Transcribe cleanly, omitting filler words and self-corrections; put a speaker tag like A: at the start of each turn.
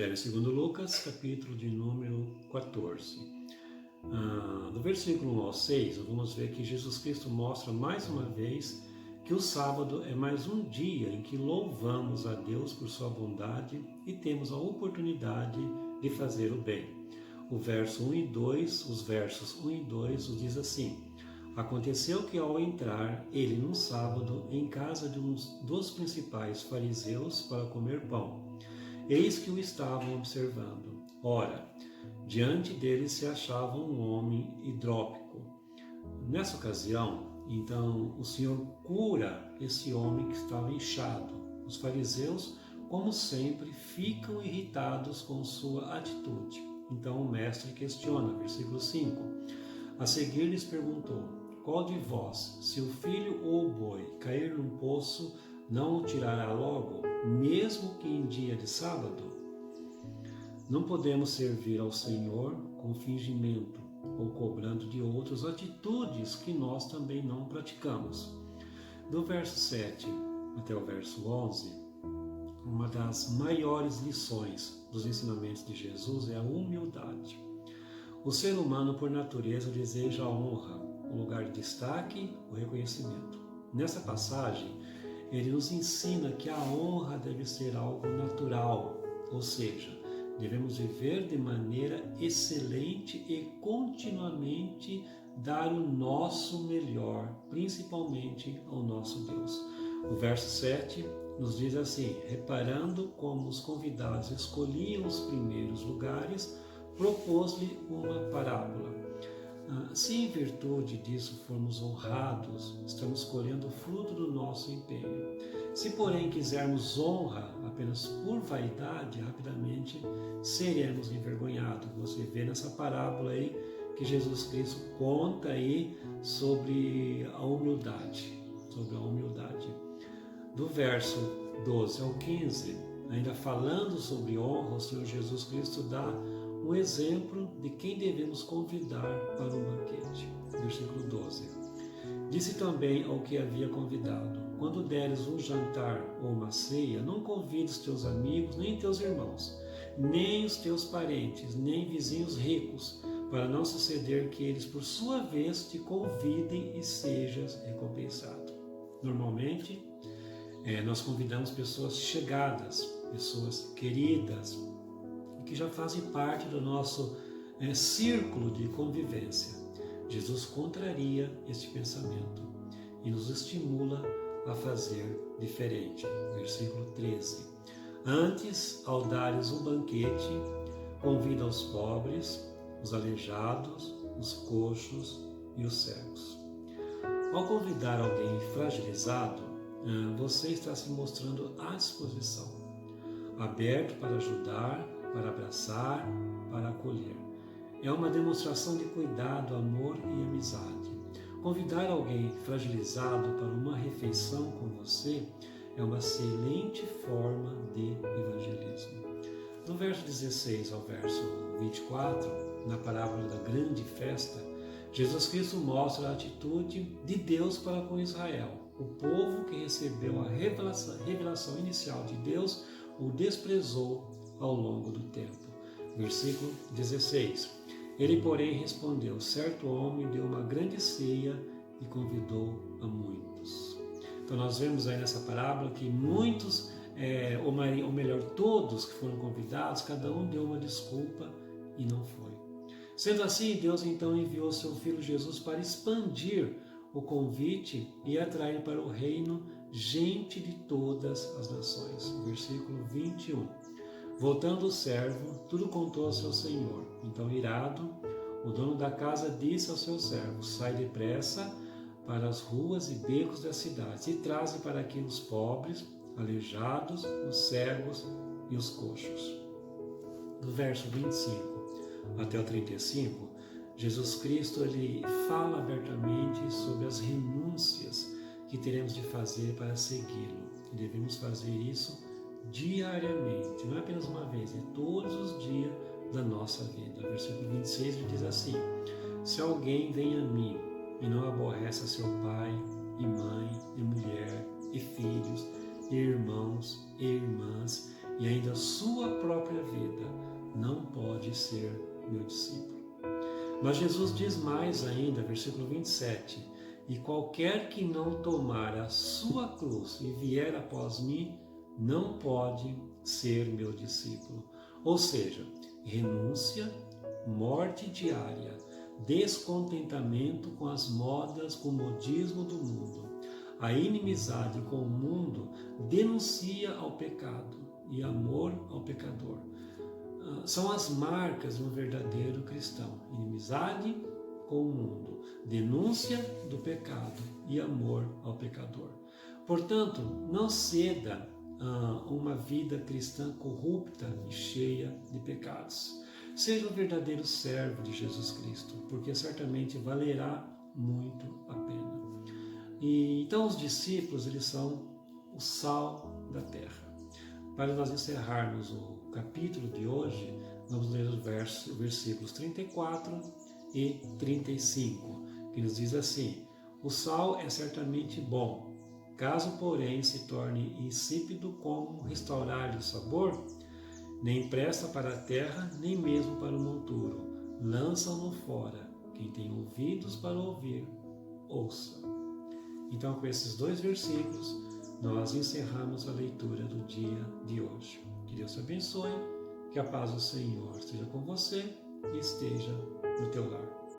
A: Evangelho segundo Lucas, capítulo de número 14. Do versículo 1 ao 6, vamos ver que Jesus Cristo mostra mais uma vez que o sábado é mais um dia em que louvamos a Deus por sua bondade e temos a oportunidade de fazer o bem. Os versos 1 e 2 nos diz assim: Aconteceu que ao entrar ele num sábado em casa de um dos principais fariseus para comer pão, eis que o estavam observando. Ora, diante dele se achava um homem hidrópico. Nessa ocasião, então, o Senhor cura esse homem que estava inchado. Os fariseus, como sempre, ficam irritados com sua atitude. Então o mestre questiona, versículo 5. A seguir lhes perguntou: Qual de vós, se o filho ou o boi cair num poço, não o tirará logo, mesmo que em dia de sábado? Não podemos servir ao Senhor com fingimento ou cobrando de outros atitudes que nós também não praticamos. Do verso 7 até o verso 11, uma das maiores lições dos ensinamentos de Jesus é a humildade. O ser humano, por natureza, deseja a honra, o lugar de destaque, o reconhecimento. Nessa passagem, ele nos ensina que a honra deve ser algo natural, ou seja, devemos viver de maneira excelente e continuamente dar o nosso melhor, principalmente ao nosso Deus. O verso 7 nos diz assim: reparando como os convidados escolhiam os primeiros lugares, propôs-lhe uma parábola. Se em virtude disso formos honrados, estamos colhendo o fruto do nosso empenho. Se, porém, quisermos honra apenas por vaidade, rapidamente seremos envergonhados. Você vê nessa parábola aí que Jesus Cristo conta aí sobre a humildade. Do verso 12 ao 15, ainda falando sobre honra, o Senhor Jesus Cristo dá um exemplo de quem devemos convidar para o banquete. Versículo 12. Disse também ao que havia convidado: Quando deres um jantar ou uma ceia, não convides teus amigos, nem teus irmãos, nem os teus parentes, nem vizinhos ricos, para não suceder que eles, por sua vez, te convidem e sejas recompensado. Normalmente, nós convidamos pessoas chegadas, pessoas queridas, que já fazem parte do nosso círculo de convivência. Jesus contraria este pensamento e nos estimula a fazer diferente. Versículo 13. Antes, ao dares um banquete, convida os pobres, os aleijados, os coxos e os cegos. Ao convidar alguém fragilizado, você está se mostrando à disposição, aberto para ajudar, para abraçar, para acolher. É uma demonstração de cuidado, amor e amizade. Convidar alguém fragilizado para uma refeição com você é uma excelente forma de evangelismo. Do verso 16 ao verso 24, na parábola da grande festa, Jesus Cristo mostra a atitude de Deus para com Israel. O povo que recebeu a revelação inicial de Deus o desprezou ao longo do tempo. Versículo 16. Ele, porém, respondeu: certo homem deu uma grande ceia e convidou a muitos. Então nós vemos aí nessa parábola que muitos, ou melhor, todos que foram convidados, cada um deu uma desculpa e não foi. Sendo assim, Deus então enviou seu Filho Jesus para expandir o convite e atrair para o reino gente de todas as nações. Versículo 21. Voltando o servo, tudo contou ao seu senhor. Então, irado, o dono da casa disse ao seu servo: sai depressa para as ruas e becos da cidade e traze para aqui os pobres, aleijados, os cegos e os coxos. Do verso 25 até o 35, Jesus Cristo ele fala abertamente sobre as renúncias que teremos de fazer para segui-lo. E devemos fazer isso diariamente, não é apenas uma vez, é todos os dias da nossa vida. Versículo 26 ele diz assim: se alguém vem a mim e não aborrece a seu pai e mãe e mulher e filhos e irmãos e irmãs e ainda sua própria vida, ser meu discípulo. Mas Jesus diz mais ainda, versículo 27, e qualquer que não tomar a sua cruz e vier após mim, não pode ser meu discípulo. Ou seja, renúncia, morte diária, descontentamento com as modas, com o modismo do mundo. A inimizade com o mundo denuncia ao pecado e amor ao pecador. São as marcas de um verdadeiro cristão. Inimizade com o mundo, denúncia do pecado e amor ao pecador. Portanto, não ceda a uma vida cristã corrupta e cheia de pecados. Seja um verdadeiro servo de Jesus Cristo, porque certamente valerá muito a pena. E então os discípulos, eles são o sal da terra. Para nós encerrarmos o capítulo de hoje, vamos ler os versículos 34 e 35, que nos diz assim: o sal é certamente bom, caso porém se torne insípido, como restaurar-lhe o sabor? Nem presta para a terra, nem mesmo para o monturo. Lançam-no fora. Quem tem ouvidos para ouvir, ouça. Então, com esses 2 versículos, nós encerramos a leitura do dia de hoje. Que Deus te abençoe, que a paz do Senhor esteja com você e esteja no teu lar.